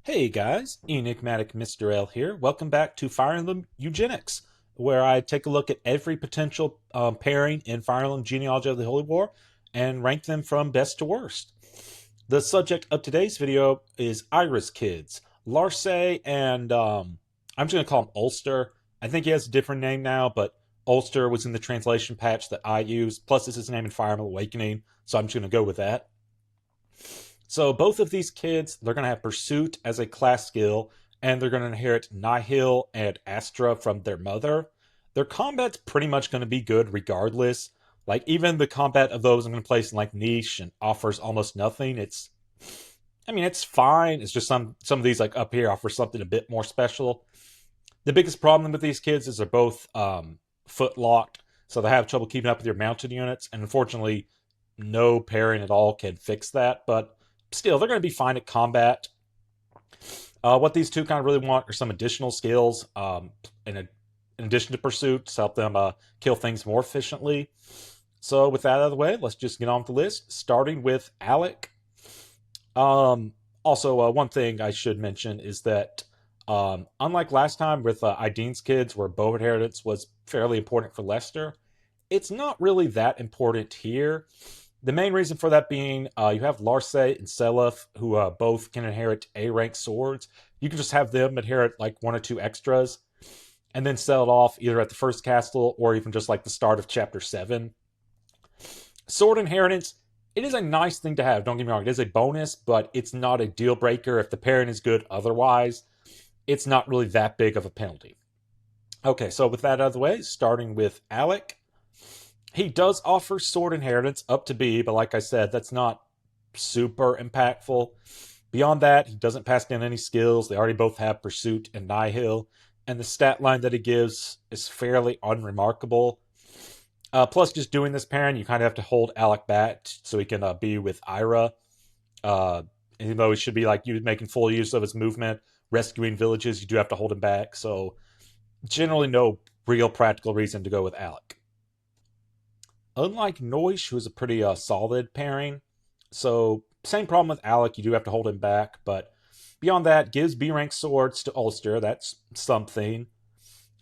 Hey guys, Enigmatic Mr. L here. Welcome back to Fire Emblem Eugenics, where I take a look at every potential pairing in Fire Emblem Genealogy of the Holy War and rank them from best to worst. The subject of today's video is Ira's kids, Larcei and I'm just going to call him Ulster. I think he has a different name now, but Ulster was in the translation patch that I used. Plus, it's his name in Fire Emblem Awakening, so I'm just going to go with that. So both of these kids, they're going to have Pursuit as a class skill, and they're going to inherit Nihil and Astra from their mother. Their combat's pretty much going to be good regardless. Like even the combat of those I'm going to place in like niche and offers almost nothing. It's fine. It's just some of these like up here offer something a bit more special. The biggest problem with these kids is they're both foot locked, so they have trouble keeping up with your mounted units, and unfortunately, no pairing at all can fix that. But still, they're going to be fine at combat. What these two kind of really want are some additional skills in addition to pursuit to help them kill things more efficiently. So with that out of the way, let's just get on with the list, starting with Alec. One thing I should mention is that unlike last time with Ideen's kids, where bow inheritance was fairly important for Lester, it's not really that important here. The main reason for that being you have Larcei and Selef, who both can inherit A rank swords. You can just have them inherit like one or two extras and then sell it off either at the first castle or even just like the start of chapter 7. Sword inheritance, it is a nice thing to have, don't get me wrong. It is a bonus, but it's not a deal breaker. If the pairing is good otherwise, it's not really that big of a penalty. Okay, so with that out of the way, starting with Alec. He does offer sword inheritance up to B, but like I said, that's not super impactful. Beyond that, he doesn't pass down any skills. They already both have Pursuit and Nihil, and the stat line that he gives is fairly unremarkable. Plus, just doing this pairing, you kind of have to hold Alec back so he can be with Ira. Even though he should be like you making full use of his movement, rescuing villages, you do have to hold him back. So, generally, no real practical reason to go with Alec. Unlike Noish, who is a pretty solid pairing. So, same problem with Alec, you do have to hold him back, but beyond that, gives B rank swords to Ulster, that's something.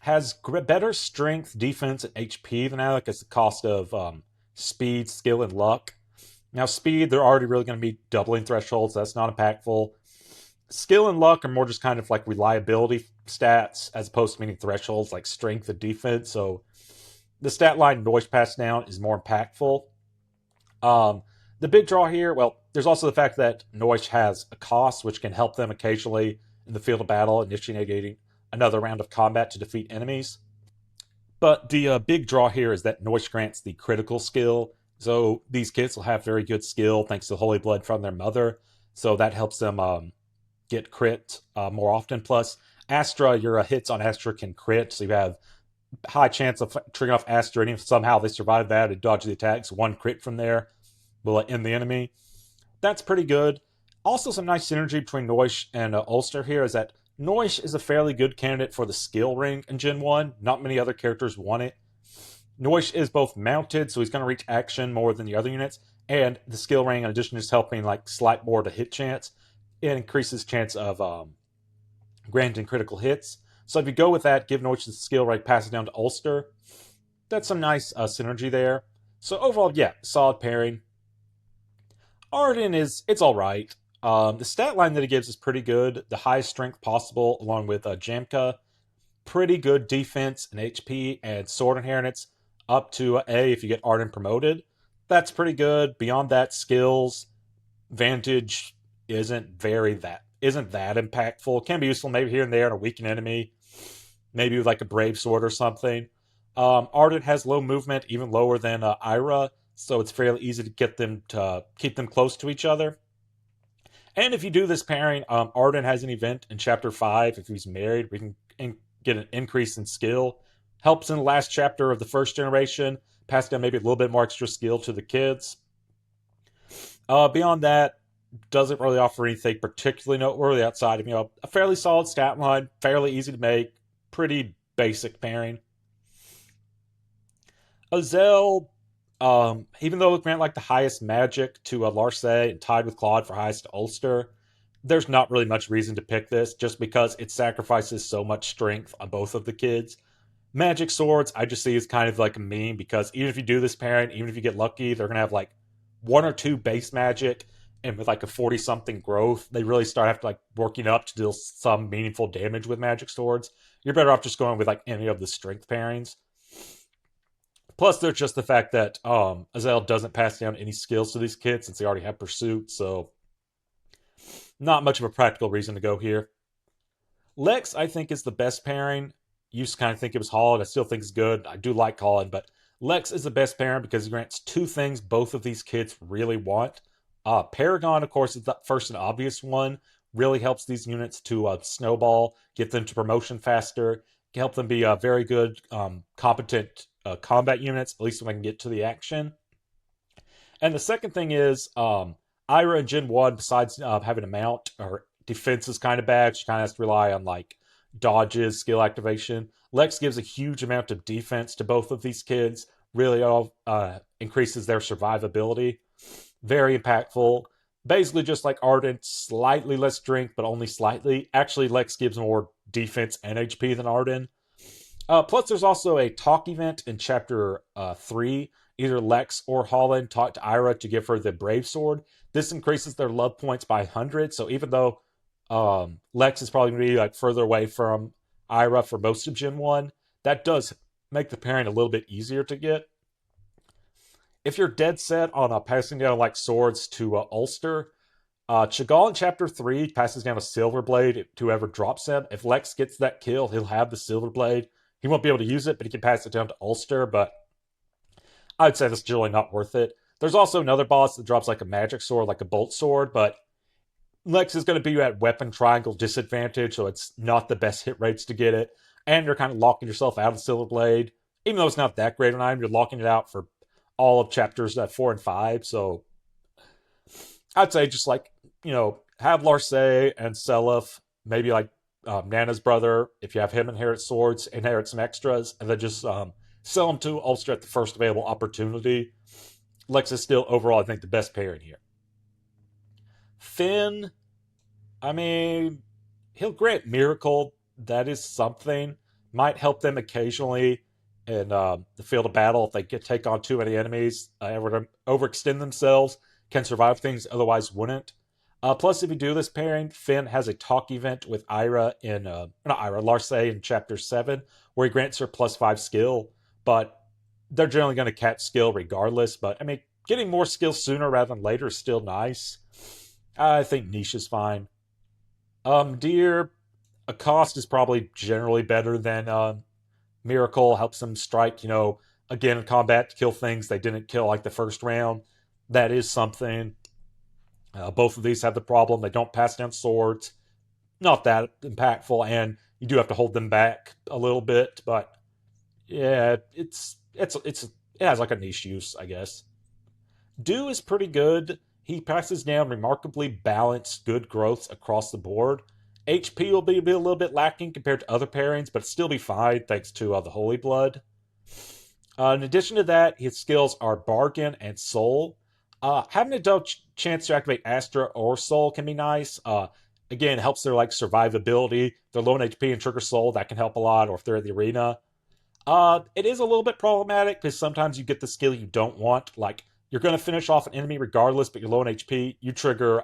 Has better strength, defense, and HP than Alec at the cost of speed, skill, and luck. Now, speed, they're already really going to be doubling thresholds, so that's not impactful. Skill and luck are more just kind of like reliability stats as opposed to meaning thresholds like strength and defense, so the stat line Noish passed down is more impactful. The big draw here, well, there's also the fact that Noish has a cost, which can help them occasionally in the field of battle, initiating another round of combat to defeat enemies. But the big draw here is that Noish grants the critical skill, so these kids will have very good skill thanks to Holy Blood from their mother, so that helps them get crit more often. Plus, Astra, your hits on Astra can crit, so you have high chance of triggering off Astra, and if somehow they survive that and dodge the attacks, one crit from there will end the enemy. That's pretty good. Also, some nice synergy between Noish and Ulster here is that Noish is a fairly good candidate for the skill ring in Gen 1. Not many other characters want it. Noish is both mounted, so he's going to reach action more than the other units, and the skill ring, in addition to just helping like slight more to hit chance, it increases chance of granting critical hits. So if you go with that, give Noish the skill right, pass it down to Ulster. That's some nice synergy there. So overall, yeah, solid pairing. Ardan it's all right. The stat line that he gives is pretty good. The highest strength possible, along with Jamke. Pretty good defense and HP and sword inheritance up to A if you get Ardan promoted. That's pretty good. Beyond that, skills, vantage isn't that impactful. Can be useful maybe here and there in a weakened enemy, maybe with like a brave sword or something. Ardan has low movement, even lower than Ira, so it's fairly easy to get them to keep them close to each other. And if you do this pairing, Ardan has an event in chapter 5. If he's married, we can get an increase in skill. Helps in the last chapter of the first generation, pass down maybe a little bit more extra skill to the kids. Beyond that, doesn't really offer anything particularly noteworthy outside of, a fairly solid stat line, fairly easy to make, pretty basic pairing. Azelle, even though it grant like the highest magic to Larcei and tied with Claude for highest to Ulster, there's not really much reason to pick this just because it sacrifices so much strength on both of the kids. Magic swords, I just see as kind of like a meme because even if you do this pairing, even if you get lucky, they're gonna have like one or two base magic, and with like a 40 something growth, they really start having to like working up to deal some meaningful damage with magic swords. You're better off just going with like any of the strength pairings. Plus, there's just the fact that Azelle doesn't pass down any skills to these kids since they already have pursuit, so not much of a practical reason to go here. Lex, I think, is the best pairing. Used to kind of think it was Holyn. I still think it's good. I do like Holyn, but Lex is the best pairing because he grants two things both of these kids really want. Paragon, of course, is the first and obvious one. Really helps these units to snowball, get them to promotion faster, help them be very good, competent combat units, at least when they can get to the action. And the second thing is Ira in Gen 1, besides having a mount, or defense is kind of bad. She kind of has to rely on like dodges, skill activation. Lex gives a huge amount of defense to both of these kids, really increases their survivability. Very impactful. Basically, just like Ardan, slightly less strength, but only slightly. Actually, Lex gives more defense and HP than Ardan. Plus, there's also a talk event in Chapter 3. Either Lex or Holyn talk to Ira to give her the Brave Sword. This increases their love points by 100. So even though Lex is probably going to be like further away from Ira for most of Gen 1, that does make the pairing a little bit easier to get. If you're dead set on passing down like swords to Ulster, Chagall in Chapter 3 passes down a Silver Blade to whoever drops him. If Lex gets that kill, he'll have the Silver Blade. He won't be able to use it, but he can pass it down to Ulster, but I'd say that's generally not worth it. There's also another boss that drops like a magic sword, like a bolt sword, but Lex is going to be at weapon triangle disadvantage, so it's not the best hit rates to get it. And you're kind of locking yourself out of Silver Blade. Even though it's not that great an item, you're locking it out for all of chapters 4 and 5. So I'd say just like, have Larcei and Seliph, maybe like Nana's brother, if you have him inherit swords, inherit some extras, and then just sell them to Ulster at the first available opportunity. Lex is still overall, I think, the best pairing here. Finn, I mean, he'll grant Miracle. That is something. Might help them occasionally in the field of battle if they take on too many enemies, overextend themselves, can survive things otherwise wouldn't. Plus, if you do this pairing, Finn has a talk event with Ira in, not Ira, Larcei in Chapter 7, where he grants her +5 skill, but they're generally going to cap skill regardless. But, I mean, getting more skill sooner rather than later is still nice. I think niche is fine. Deer, a cost is probably generally better than Miracle. Helps them strike, again in combat to kill things they didn't kill like the first round. That is something. Both of these have the problem. They don't pass down swords. Not that impactful, and you do have to hold them back a little bit. But yeah, it has like a niche use, I guess. Dew is pretty good. He passes down remarkably balanced, good growths across the board. HP will be a little bit lacking compared to other pairings, but still be fine thanks to the Holy Blood. In addition to that, his skills are Bargain and Soul. Having a double chance to activate Astra or Soul can be nice. Again, it helps their like survivability. They're low on HP and trigger Soul, that can help a lot, or if they're in the arena. It is a little bit problematic because sometimes you get the skill you don't want. Like, you're going to finish off an enemy regardless, but you're low on HP. You trigger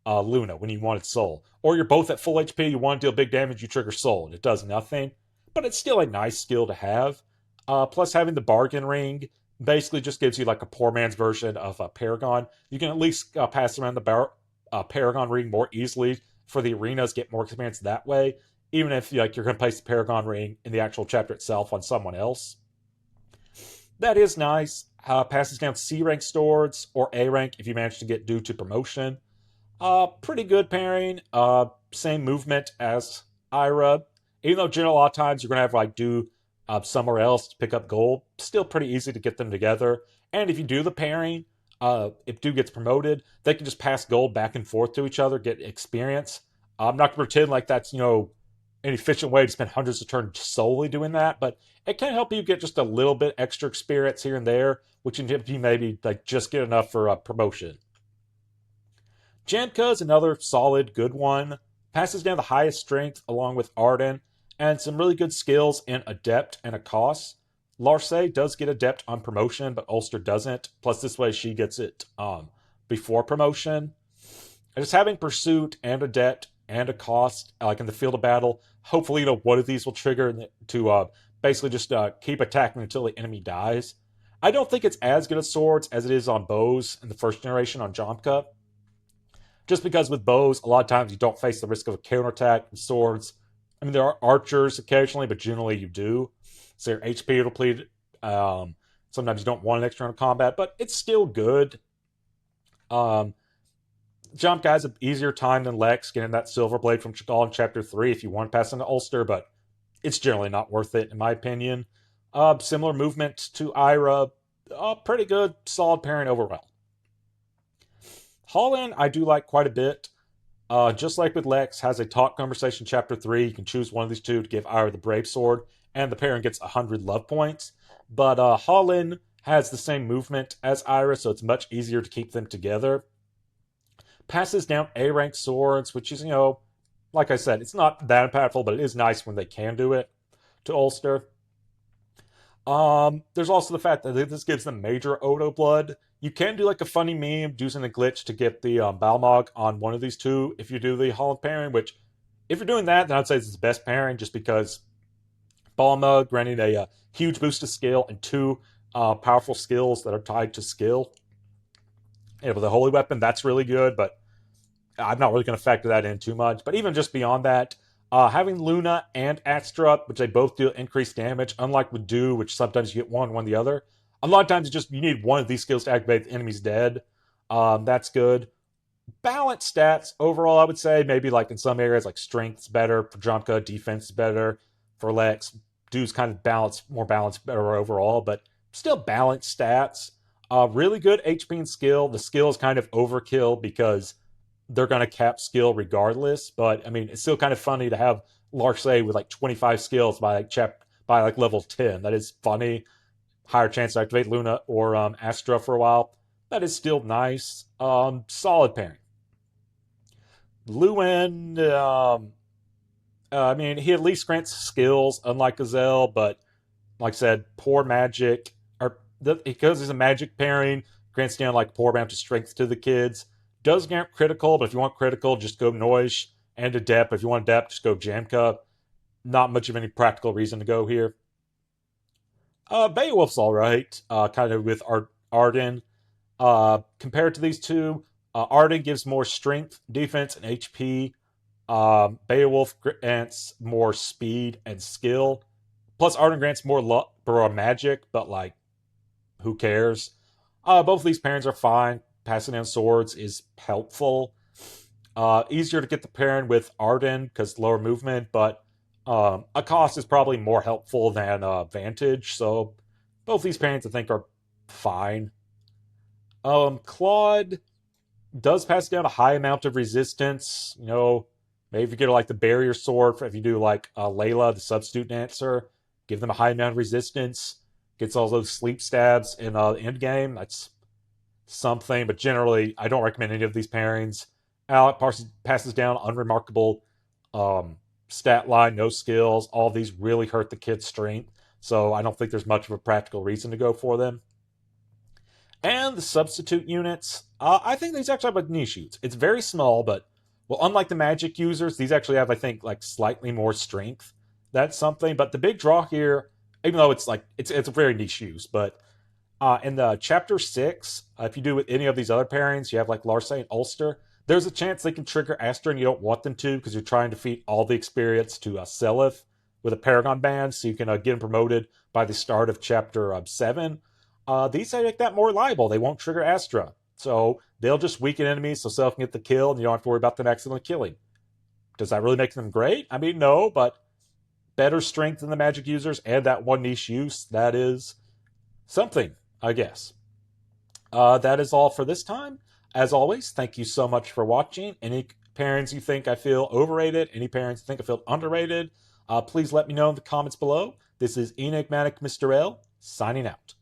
Luna when you wanted Soul. Or you're both at full HP, you want to deal big damage, you trigger Soul, and it does nothing. But it's still a nice skill to have. Plus, having the Bargain Ring basically just gives you like a poor man's version of a Paragon. You can at least pass around the Paragon Ring more easily for the arenas, get more experience that way, even if you're going to place the Paragon Ring in the actual chapter itself on someone else. That is nice. Passes down C rank swords or A rank if you manage to get due to promotion. Pretty good pairing. Same movement as Ira. Even though generally a lot of times you're going to have like do somewhere else to pick up gold, still pretty easy to get them together. And if you do the pairing, if Dew gets promoted, they can just pass gold back and forth to each other, get experience. I'm not going to pretend like that's, an efficient way to spend hundreds of turns solely doing that, but it can help you get just a little bit extra experience here and there, which can help you maybe like just get enough for a promotion. Jamke is another solid, good one. Passes down the highest strength along with Ardan, and some really good skills in Adept and Accost. Larcei does get Adept on promotion, but Ulster doesn't. Plus, this way she gets it before promotion. And just having Pursuit and Adept and Accost, like in the field of battle, hopefully, one of these will trigger to basically just keep attacking until the enemy dies. I don't think it's as good at swords as it is on bows in the first generation on Jamke. Just because with bows, a lot of times you don't face the risk of a counterattack. With swords, I mean, there are archers occasionally, but generally you do. So your HP will deplete. Sometimes you don't want an extra round of combat, but it's still good. Jamke has an easier time than Lex getting that silver blade from Chagall in Chapter 3 if you want to pass into Ulster, but it's generally not worth it, in my opinion. Similar movement to Ira. Pretty good, solid pairing overall. Holyn, I do like quite a bit. Just like with Lex, has a talk conversation Chapter 3. You can choose one of these two to give Ira the Brave Sword, and the pairing gets 100 love points. But Holyn has the same movement as Ira, so it's much easier to keep them together. Passes down A-rank swords, which is, like I said, it's not that impactful, but it is nice when they can do it to Ulster. There's also the fact that this gives them major Odo blood. You can do like a funny meme using a glitch to get the Balmog on one of these two if you do the Holyn pairing, which if you're doing that, then I'd say it's the best pairing just because Balmog granting a huge boost to skill and two powerful skills that are tied to skill. With the Holy Weapon, that's really good, but I'm not really going to factor that in too much. But even just beyond that, having Luna and Astra, which they both deal increased damage, unlike with Do, which sometimes you get one the other. A lot of times it's just you need one of these skills to activate the enemy's dead. That's good. Balanced stats overall, I would say maybe like in some areas like strength's better for Jamke, defense is better for Lex. Do's kind of more balanced, better overall, but still balanced stats. Really good HP and skill. The skill is kind of overkill because they're going to cap skill regardless. But I mean, it's still kind of funny to have Larcei with like 25 skills by level 10. That is funny. Higher chance to activate Luna or Astra for a while. That is still nice. Solid pairing. Lewin, I mean, he at least grants skills, unlike Azelle, but like I said, poor magic. Because he's a magic pairing, grants down like poor amount of strength to the kids. Does grant critical, but if you want critical, just go Noish and Adept. If you want Adept, just go Jamke. Not much of any practical reason to go here. Beowulf's alright, kind of with Ardan. Compared to these two, Ardan gives more strength, defense, and HP. Beowulf grants more speed and skill. Plus, Ardan grants more luck for magic, but like, who cares? Both of these pairings are fine. Passing down swords is helpful. Easier to get the pairing with Ardan because lower movement, but Accost is probably more helpful than Vantage. So both these pairings I think are fine. Claude does pass down a high amount of resistance. Maybe if you get like the barrier sword, if you do like Layla, the substitute dancer, give them a high amount of resistance. Gets all those sleep stabs in the end game. That's something, but generally, I don't recommend any of these pairings. Alec passes down unremarkable stat line, no skills. All these really hurt the kid's strength, so I don't think there's much of a practical reason to go for them. And the substitute units, I think these actually have a niche use. It's very small, but unlike the magic users, these actually have, I think, like slightly more strength. That's something. But the big draw here, even though it's a very niche use, but in the Chapter 6, if you do with any of these other pairings, you have like Larcei and Ulster, there's a chance they can trigger Astra and you don't want them to because you're trying to feed all the experience to Seliph with a Paragon band so you can get them promoted by the start of Chapter 7. These make that more reliable. They won't trigger Astra. So they'll just weaken enemies so Seliph can get the kill and you don't have to worry about them accidentally killing. Does that really make them great? I mean, no, but better strength than the magic users and that one niche use, that is something, I guess. That is all for this time. As always, thank you so much for watching. Any pairings you think I feel overrated, any pairings you think I feel underrated, please let me know in the comments below. This is Enigmatic Mr. L, signing out.